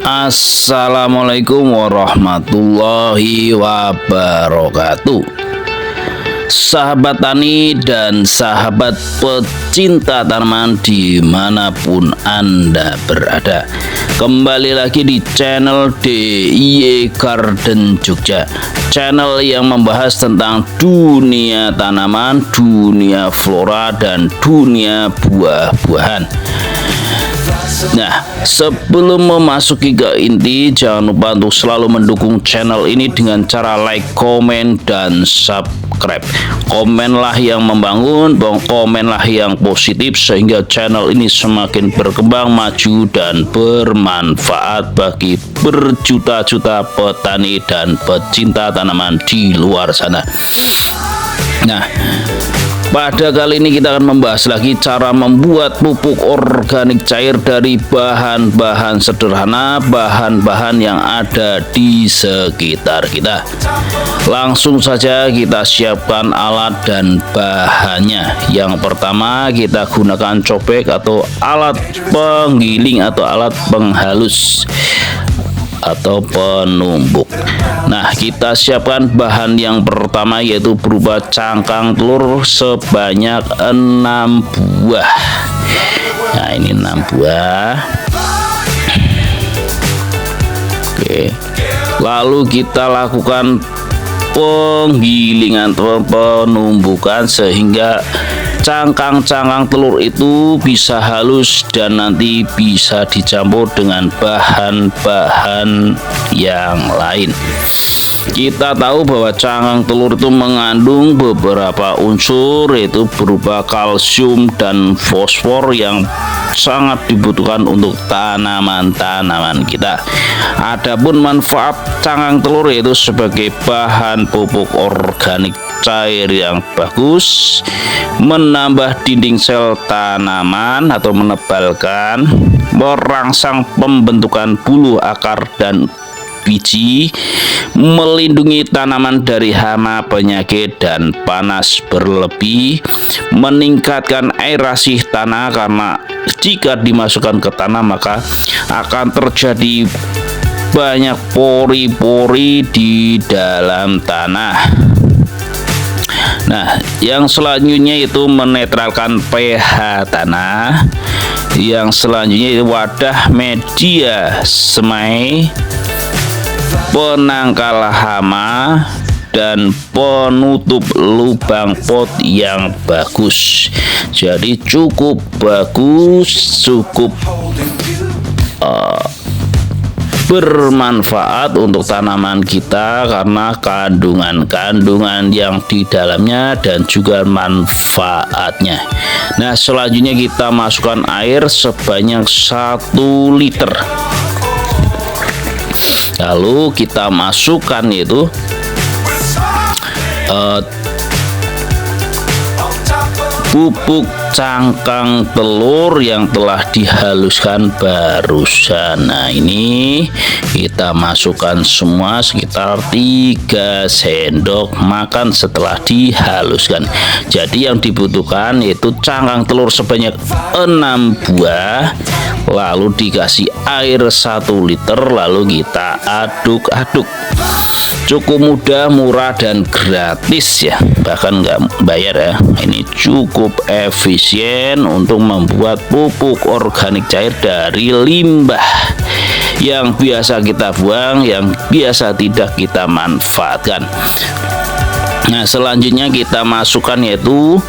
Assalamualaikum warahmatullahi wabarakatuh. Sahabat tani dan sahabat pecinta tanaman dimanapun Anda berada, kembali lagi di channel DIY Garden Jogja, channel yang membahas tentang dunia tanaman, dunia flora, dan dunia buah-buahan. Nah, sebelum memasuki ke inti, jangan lupa untuk selalu mendukung channel ini dengan cara like, komen, dan subscribe. Komenlah yang membangun, komenlah yang positif, sehingga channel ini semakin berkembang, maju, dan bermanfaat bagi berjuta-juta petani dan pecinta tanaman di luar sana. Nah, pada kali ini kita akan membahas lagi cara membuat pupuk organik cair dari bahan-bahan sederhana, bahan-bahan yang ada di sekitar kita. Langsung saja kita siapkan alat dan bahannya. Yang pertama, kita gunakan cobek atau alat penggiling atau alat penghalus atau penumbuk. Nah, kita siapkan bahan yang pertama, yaitu berupa cangkang telur sebanyak 6 buah. Nah, ini 6 buah. Oke. Lalu kita lakukan penggilingan atau penumbukan sehingga cangkang-cangkang telur itu bisa halus dan nanti bisa dicampur dengan bahan-bahan yang lain. Kita tahu bahwa cangkang telur itu mengandung beberapa unsur, yaitu berupa kalsium dan fosfor yang sangat dibutuhkan untuk tanaman-tanaman kita. Adapun manfaat cangkang telur yaitu sebagai bahan pupuk organik cair yang bagus, menambah dinding sel tanaman atau menebalkan, merangsang pembentukan bulu akar dan biji, melindungi tanaman dari hama, penyakit, dan panas berlebih, meningkatkan aerasi tanah karena jika dimasukkan ke tanah maka akan terjadi banyak pori-pori di dalam tanah. Nah, yang selanjutnya itu menetralkan pH tanah. Yang selanjutnya itu wadah media semai, penangkal hama, dan penutup lubang pot yang bagus. Jadi cukup bagus, cukup bermanfaat untuk tanaman kita karena kandungan-kandungan yang di dalamnya dan juga manfaatnya. Nah, selanjutnya kita masukkan air sebanyak 1 liter. Lalu kita masukkan yaitu pupuk cangkang telur yang telah dihaluskan barusan. Nah, ini kita masukkan semua sekitar 3 sendok makan setelah dihaluskan. Jadi yang dibutuhkan yaitu cangkang telur sebanyak 6 buah, lalu dikasih air 1 liter, lalu kita aduk-aduk. Cukup mudah, murah, dan gratis ya, bahkan nggak bayar ya. Ini cukup efisien untuk membuat pupuk organik cair dari limbah yang biasa kita buang, yang biasa tidak kita manfaatkan. Nah, selanjutnya kita masukkan yaitu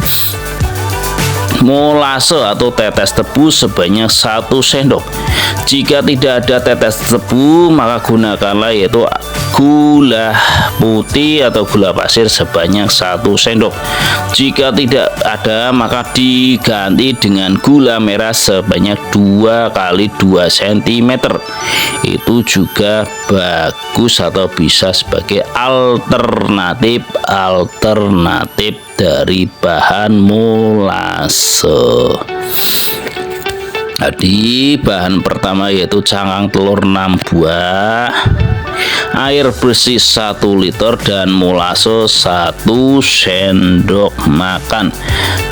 molase atau tetes tebu sebanyak 1 sendok. Jika tidak ada tetes tebu, maka gunakanlah yaitu gula putih atau gula pasir sebanyak 1 sendok. Jika tidak ada, maka diganti dengan gula merah sebanyak 2 kali 2 cm. Itu juga bagus atau bisa sebagai alternatif dari bahan molase. Jadi bahan pertama yaitu cangkang telur 6 buah, air bersih 1 liter, dan molase 1 sendok makan.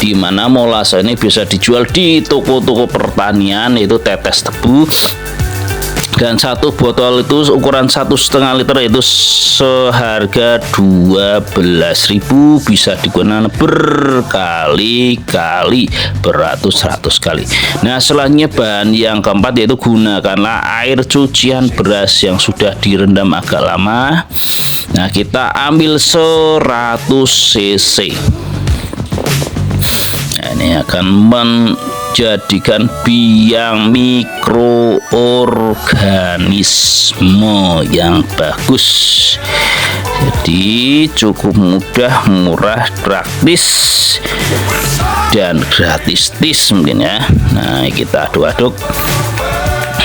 Dimana molase ini bisa dijual di toko-toko pertanian, yaitu tetes tebu dan satu botol itu ukuran 1,5 liter itu seharga 12.000, bisa digunakan berkali-kali, beratus-ratus kali. Nah, selanjutnya bahan yang keempat yaitu gunakanlah air cucian beras yang sudah direndam agak lama. Nah, kita ambil 100 cc. Nah, ini akan menjadikan biang mikroorganisme yang bagus. Jadi cukup mudah, murah, praktis, dan gratis mungkin ya. Nah, kita aduk-aduk.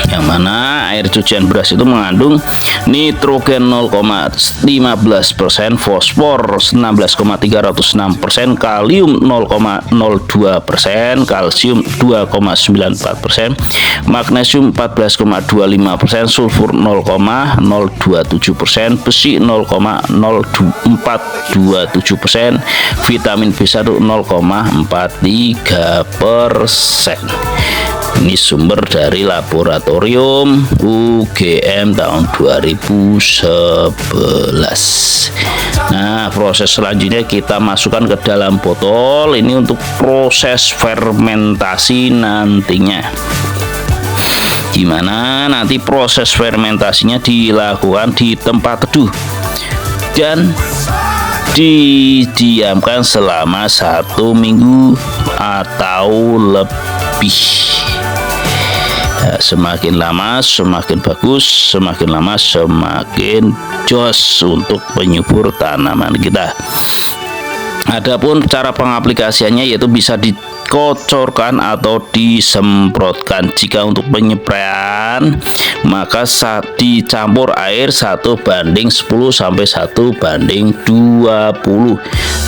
Yang mana air cucian beras itu mengandung nitrogen 0,15%, fosfor 16,306%, kalium 0,02%, kalsium 2,94%, magnesium 14,25%, sulfur 0,027%, besi 0,0427%, vitamin B1 0,43%. Ini sumber dari laboratorium UGM tahun 2011. Nah, proses selanjutnya kita masukkan ke dalam botol ini untuk proses fermentasi nantinya. Gimana nanti proses fermentasinya dilakukan di tempat teduh dan didiamkan selama 1 minggu atau lebih. Semakin lama semakin bagus, semakin lama semakin jos untuk penyubur tanaman kita. Adapun cara pengaplikasiannya yaitu bisa dikocorkan atau disemprotkan. Jika untuk penyepraian maka saat dicampur air 1:10 sampai 1:20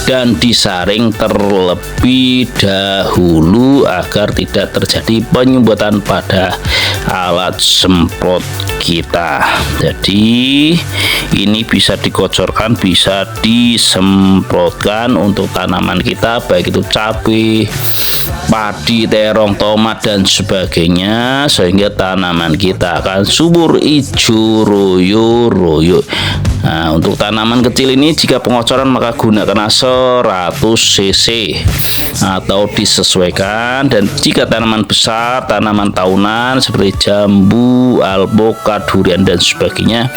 dan disaring terlebih dahulu agar tidak terjadi penyumbatan pada alat semprot kita. Jadi ini bisa dikocorkan, bisa disemprotkan untuk tanaman kita, baik itu cabai, padi, terong, tomat, dan sebagainya, sehingga tanaman kita akan subur, hijau, royo-royo. Nah, untuk tanaman kecil ini jika pengocoran maka gunakan 100 cc atau disesuaikan, dan jika tanaman besar, tanaman tahunan seperti jambu, alpukat, durian, dan sebagainya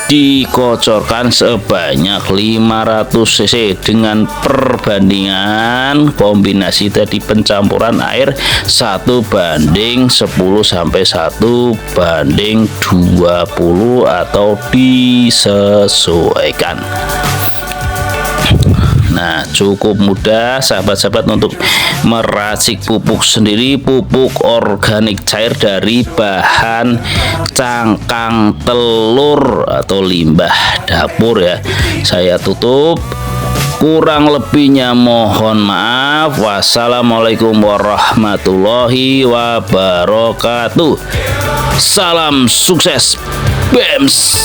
dikocorkan sebanyak 500 cc dengan perbandingan kombinasi tadi pencampuran air 1:10 sampai 1:20 atau disesuaikan. Nah, cukup mudah sahabat-sahabat untuk meracik pupuk sendiri, pupuk organik cair dari bahan cangkang telur atau limbah dapur ya. Saya tutup, kurang lebihnya mohon maaf. Wassalamualaikum warahmatullahi wabarakatuh. Salam sukses, BEMS.